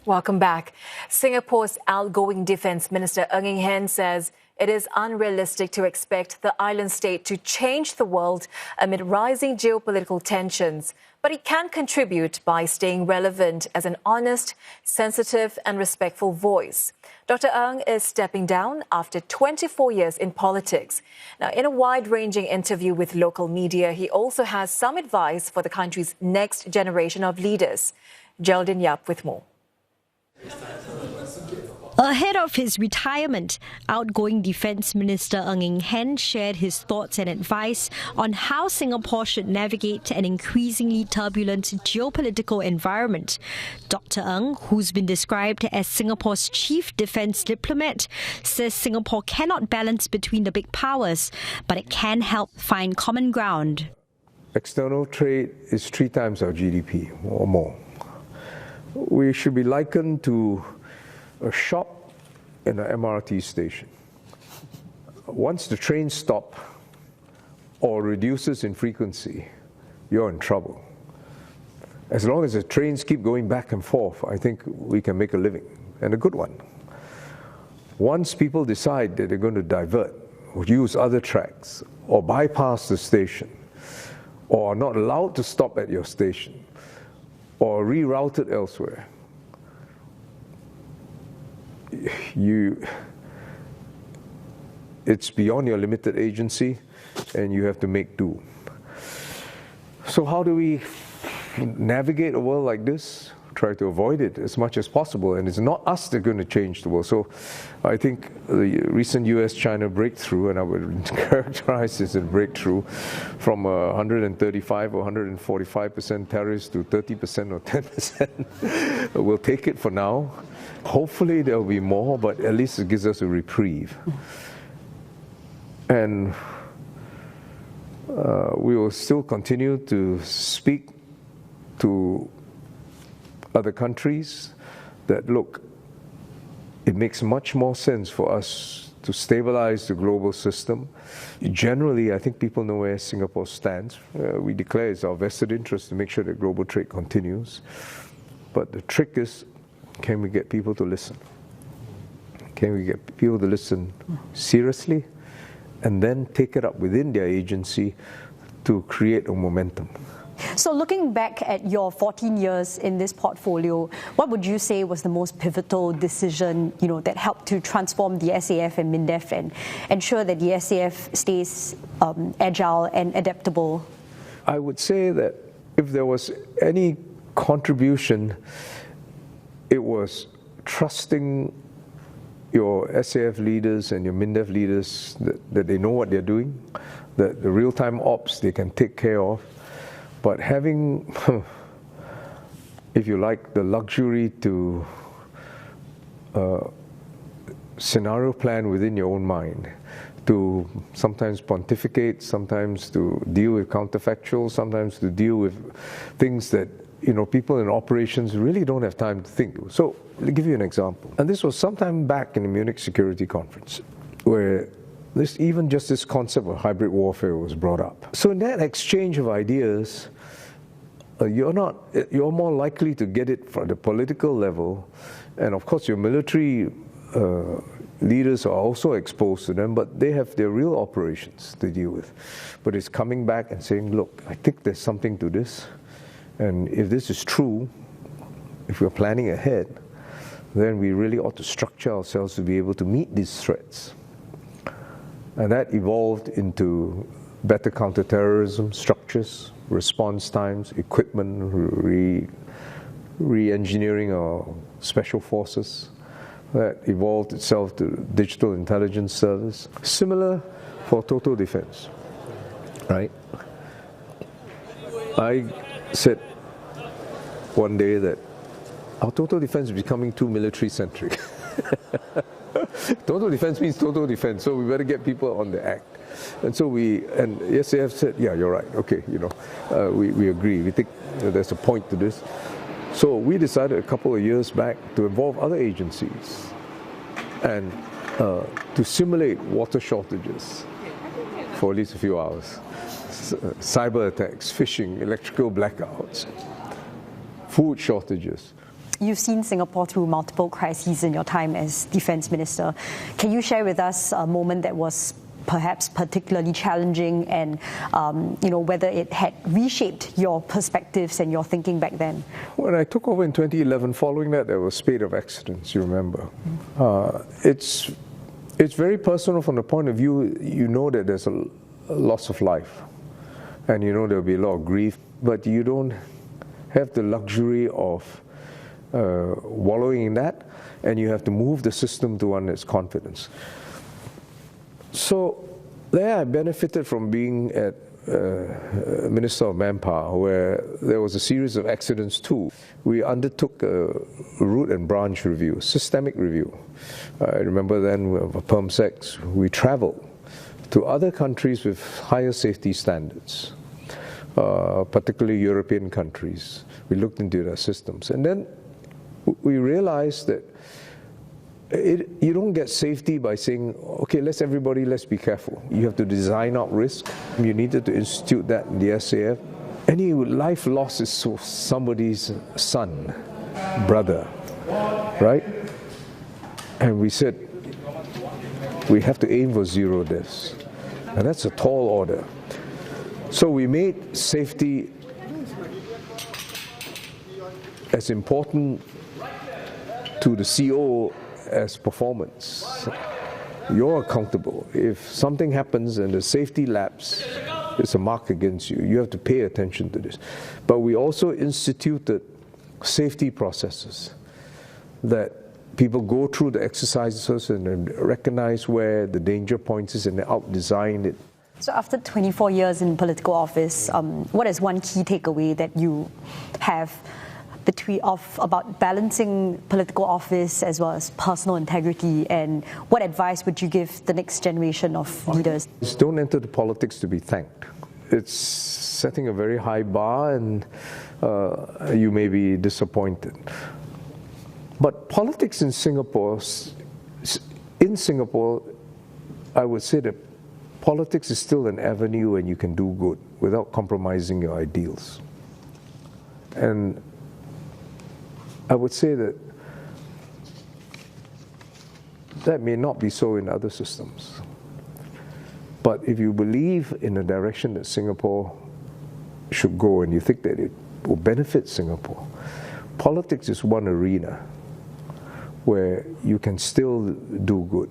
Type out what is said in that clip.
Welcome back. Singapore's outgoing Defence Minister Eng Hen says it is unrealistic to expect the island state to change the world amid rising geopolitical tensions, but it can contribute by staying relevant as an honest, sensitive and respectful voice. Dr. Eng is stepping down after 24 years in politics. Now, in a wide-ranging interview with local media, he also has some advice for the country's next generation of leaders. Jeraldine Yap with more. Ahead of his retirement, outgoing Defence Minister Eng Hen shared his thoughts and advice on how Singapore should navigate an increasingly turbulent geopolitical environment. Dr. Eng, who's been described as Singapore's chief defence diplomat, says Singapore cannot balance between the big powers, but it can help find common ground. External trade is 3 times our GDP or more. We should be likened to a shop in an MRT station. Once the trains stop or reduces in frequency, you're in trouble. As long as the trains keep going back and forth, I think we can make a living, and a good one. Once people decide that they're going to divert or use other tracks or bypass the station or are not allowed to stop at your station or reroute it elsewhere, it's beyond your limited agency and you have to make do. So how do we navigate a world like this? Try to avoid it as much as possible, and it's not us that are going to change the world. So I think the recent US-China breakthrough, and I would characterize this as a breakthrough, from 135 or 145% tariffs to 30% or 10%. We'll take it for now. Hopefully there'll be more, but at least it gives us a reprieve. And we will still continue to speak to other countries that, look, it makes much more sense for us to stabilize the global system. Generally, I think people know where Singapore stands. We declare it's our vested interest to make sure that global trade continues. But the trick is, can we get people to listen? Can we get people to listen seriously and then take it up within their agency to create a momentum? So looking back at your 14 years in this portfolio, what would you say was the most pivotal decision, that helped to transform the SAF and MINDEF and ensure that the SAF stays agile and adaptable? I would say that if there was any contribution, it was trusting your SAF leaders and your MINDEF leaders that they know what they're doing, that the real-time ops they can take care of. But having, if you like, the luxury to scenario plan within your own mind, to sometimes pontificate, sometimes to deal with counterfactuals, sometimes to deal with things that people in operations really don't have time to think. So, I'll give you an example. And this was sometime back in the Munich Security Conference, where even just this concept of hybrid warfare was brought up. So in that exchange of ideas, you're more likely to get it from the political level, and of course your military leaders are also exposed to them, but they have their real operations to deal with. But it's coming back and saying, look, I think there's something to this, and if this is true, if we're planning ahead, then we really ought to structure ourselves to be able to meet these threats. And that evolved into better counterterrorism structures, response times, equipment, re-engineering our special forces. That evolved itself to digital intelligence service. Similar for total defense, right? I said one day that our total defense is becoming too military-centric. Total defense means total defense, so we better get people on the act. And so and SAF said, yeah, you're right, okay, we agree, we think there's a point to this. So we decided a couple of years back to involve other agencies and to simulate water shortages for at least a few hours. Cyber attacks, phishing, electrical blackouts, food shortages. you've seen Singapore through multiple crises in your time as Defence Minister. Can you share with us a moment that was perhaps particularly challenging and whether it had reshaped your perspectives and your thinking back then? When I took over in 2011, following that there was a spate of accidents, you remember. It's very personal from the point of view, you know that there's a loss of life and you know there'll be a lot of grief, but you don't have the luxury of wallowing in that, and you have to move the system to one that's confidence. So there I benefited from being at Minister of Manpower, where there was a series of accidents too. We undertook a root and branch review, systemic review. I remember then with PermSecs, we traveled to other countries with higher safety standards, particularly European countries. We looked into their systems. And then we realized that you don't get safety by saying, okay, let's be careful. You have to design out risk. You needed to institute that in the SAF. Any life loss is somebody's son, brother, right? And we said, we have to aim for 0 deaths. And that's a tall order. So we made safety as important to the CO as performance. You're accountable. If something happens and the safety lapse, it's a mark against you. You have to pay attention to this. But we also instituted safety processes that people go through the exercises and recognize where the danger points is and they out-design it. So after 24 years in political office, what is one key takeaway that you have about balancing political office as well as personal integrity, and what advice would you give the next generation of leaders? Don't enter the politics to be thanked. It's setting a very high bar and you may be disappointed. But politics in Singapore, I would say that politics is still an avenue and you can do good without compromising your ideals. And I would say that may not be so in other systems. But if you believe in the direction that Singapore should go and you think that it will benefit Singapore, politics is one arena where you can still do good.